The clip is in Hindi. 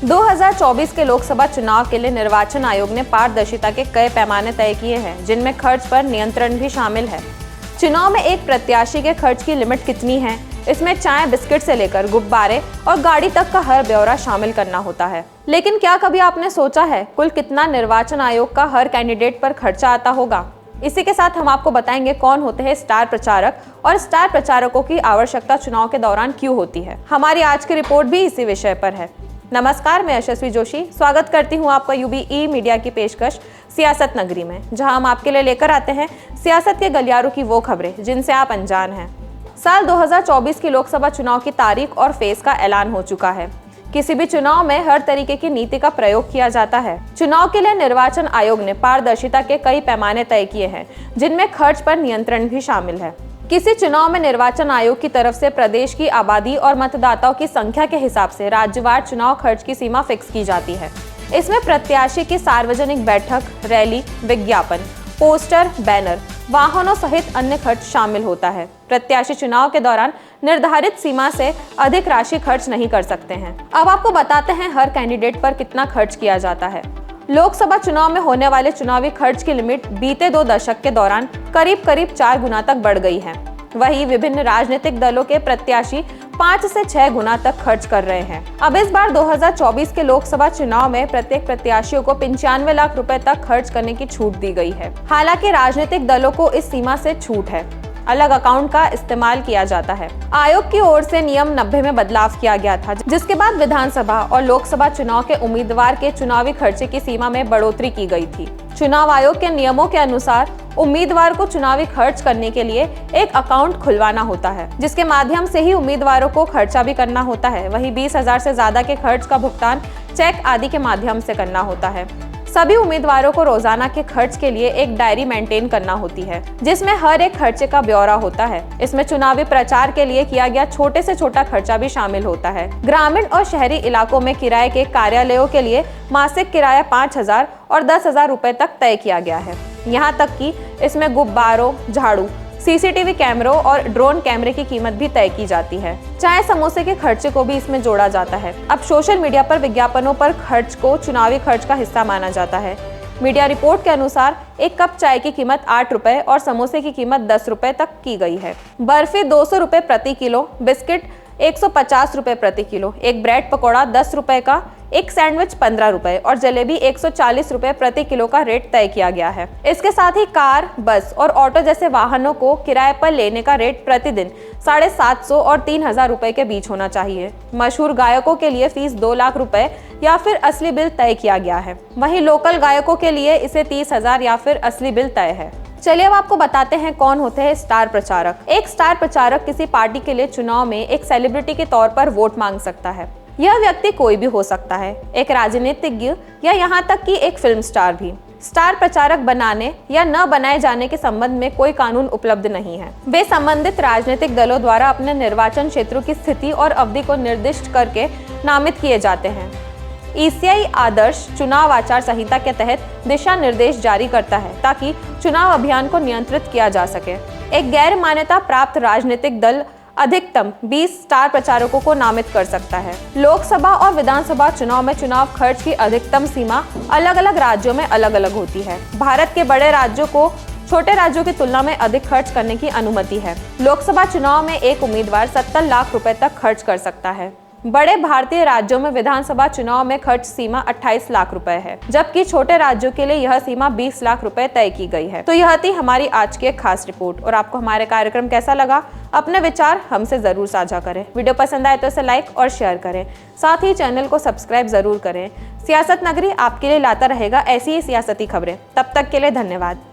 2024 के लोकसभा चुनाव के लिए निर्वाचन आयोग ने पारदर्शिता के कई पैमाने तय किए हैं, जिनमें खर्च पर नियंत्रण भी शामिल है। चुनाव में एक प्रत्याशी के खर्च की लिमिट कितनी है, इसमें चाय बिस्किट से लेकर गुब्बारे और गाड़ी तक का हर ब्यौरा शामिल करना होता है। लेकिन क्या कभी आपने सोचा है कुल कितना निर्वाचन आयोग का हर कैंडिडेट पर खर्चा आता होगा? इसी के साथ हम आपको बताएंगे कौन होते हैं स्टार प्रचारक और स्टार प्रचारकों की आवश्यकता चुनाव के दौरान क्यों होती है। हमारी आज की रिपोर्ट भी इसी विषय पर है। नमस्कार, मैं यशस्वी जोशी स्वागत करती हूं आपका यूबी मीडिया की पेशकश सियासत नगरी में, जहां हम आपके लिए लेकर आते हैं सियासत के गलियारों की वो खबरें जिनसे आप अनजान हैं। साल 2024 की लोकसभा चुनाव की तारीख और फेज का ऐलान हो चुका है। किसी भी चुनाव में हर तरीके की नीति का प्रयोग किया जाता है। चुनाव के लिए निर्वाचन आयोग ने पारदर्शिता के कई पैमाने तय किए हैं, जिनमें खर्च पर नियंत्रण भी शामिल है। किसी चुनाव में निर्वाचन आयोग की तरफ से प्रदेश की आबादी और मतदाताओं की संख्या के हिसाब से राज्यवार चुनाव खर्च की सीमा फिक्स की जाती है। इसमें प्रत्याशी की सार्वजनिक बैठक, रैली, विज्ञापन, पोस्टर, बैनर, वाहनों सहित अन्य खर्च शामिल होता है। प्रत्याशी चुनाव के दौरान निर्धारित सीमा से अधिक राशि खर्च नहीं कर सकते हैं। अब आपको बताते हैं हर कैंडिडेट पर कितना खर्च किया जाता है। लोकसभा चुनाव में होने वाले चुनावी खर्च की लिमिट बीते 2 दशक के दौरान करीब 4 गुना तक बढ़ गई है। वहीं विभिन्न राजनीतिक दलों के प्रत्याशी 5 से 6 गुना तक खर्च कर रहे हैं। अब इस बार 2024 के लोकसभा चुनाव में प्रत्येक प्रत्याशियों को 95 लाख रुपए तक खर्च करने की छूट दी गई है। हालांकि राजनीतिक दलों को इस सीमा से छूट है, अलग अकाउंट का इस्तेमाल किया जाता है। आयोग की ओर से नियम 90 में बदलाव किया गया था, जिसके बाद विधानसभा और लोकसभा चुनाव के उम्मीदवार के चुनावी खर्चे की सीमा में बढ़ोतरी की गई थी। चुनाव आयोग के नियमों के अनुसार उम्मीदवार को चुनावी खर्च करने के लिए एक अकाउंट खुलवाना होता है, जिसके माध्यम से ही उम्मीदवारों को खर्चा भी करना होता है। वहीं 20,000 से ज्यादा के खर्च का भुगतान चेक आदि के माध्यम से करना होता है। सभी उम्मीदवारों को रोजाना के खर्च के लिए एक डायरी मेंटेन करना होती है, जिसमें हर एक खर्चे का ब्यौरा होता है। इसमें चुनावी प्रचार के लिए किया गया छोटे से छोटा खर्चा भी शामिल होता है। ग्रामीण और शहरी इलाकों में किराए के कार्यालयों के लिए मासिक किराया 5,000 और 10,000 रुपए तक तय किया गया है। यहाँ तक कि इसमें गुब्बारों, झाड़ू, सीसीटीवी कैमरों और ड्रोन कैमरे की कीमत भी तय की जाती है। चाय समोसे के खर्चे को भी इसमें जोड़ा जाता है। अब सोशल मीडिया पर विज्ञापनों पर खर्च को चुनावी खर्च का हिस्सा माना जाता है। मीडिया रिपोर्ट के अनुसार एक कप चाय की कीमत 8 रुपए और समोसे की कीमत 10 रुपए तक की गई है। बर्फी 200 रुपए प्रति किलो, बिस्किट 150 रुपए प्रति किलो, एक ब्रेड पकौड़ा 10 रुपए का, एक सैंडविच 15 रुपए और जलेबी 140 रुपए प्रति किलो का रेट तय किया गया है। इसके साथ ही कार, बस और ऑटो जैसे वाहनों को किराए पर लेने का रेट प्रतिदिन 750 और 3,000 रुपए के बीच होना चाहिए। मशहूर गायकों के लिए फीस 2 लाख रुपए या फिर असली बिल तय किया गया है। वहीं लोकल गायकों के लिए इसे 30,000 या फिर असली बिल तय है। चलिए अब आपको बताते हैं कौन होते हैं स्टार प्रचारक। एक स्टार प्रचारक किसी पार्टी के लिए चुनाव में एक सेलिब्रिटी के तौर पर वोट मांग सकता है। यह व्यक्ति कोई भी हो सकता है, एक राजनीतिज्ञ या यहाँ तक कि एक फिल्म स्टार भी। स्टार प्रचारक बनाने या न बनाए जाने के संबंध में कोई कानून उपलब्ध नहीं है। वे संबंधित राजनीतिक दलों द्वारा अपने निर्वाचन क्षेत्रों की स्थिति और अवधि को निर्दिष्ट करके नामित किए जाते हैं। ईसीआई आदर्श चुनाव आचार संहिता के तहत दिशा निर्देश जारी करता है ताकि चुनाव अभियान को नियंत्रित किया जा सके। एक गैर मान्यता प्राप्त राजनीतिक दल अधिकतम 20 स्टार प्रचारकों को नामित कर सकता है। लोकसभा और विधानसभा चुनाव में चुनाव खर्च की अधिकतम सीमा अलग अलग राज्यों में अलग अलग होती है। भारत के बड़े राज्यों को छोटे राज्यों की तुलना में अधिक खर्च करने की अनुमति है। लोकसभा चुनाव में एक उम्मीदवार 70 लाख रुपए तक खर्च कर सकता है। बड़े भारतीय राज्यों में विधानसभा चुनाव में खर्च सीमा 28 लाख रुपए है, जबकि छोटे राज्यों के लिए यह सीमा 20 लाख रुपए तय की गई है। तो यह थी हमारी आज की एक खास रिपोर्ट। और आपको हमारे कार्यक्रम कैसा लगा, अपने विचार हमसे जरूर साझा करें। वीडियो पसंद आए तो इसे लाइक और शेयर करें, साथ ही चैनल को सब्सक्राइब जरूर करें। सियासत नगरी आपके लिए लाता रहेगा ऐसी ही सियासती खबरें। तब तक के लिए धन्यवाद।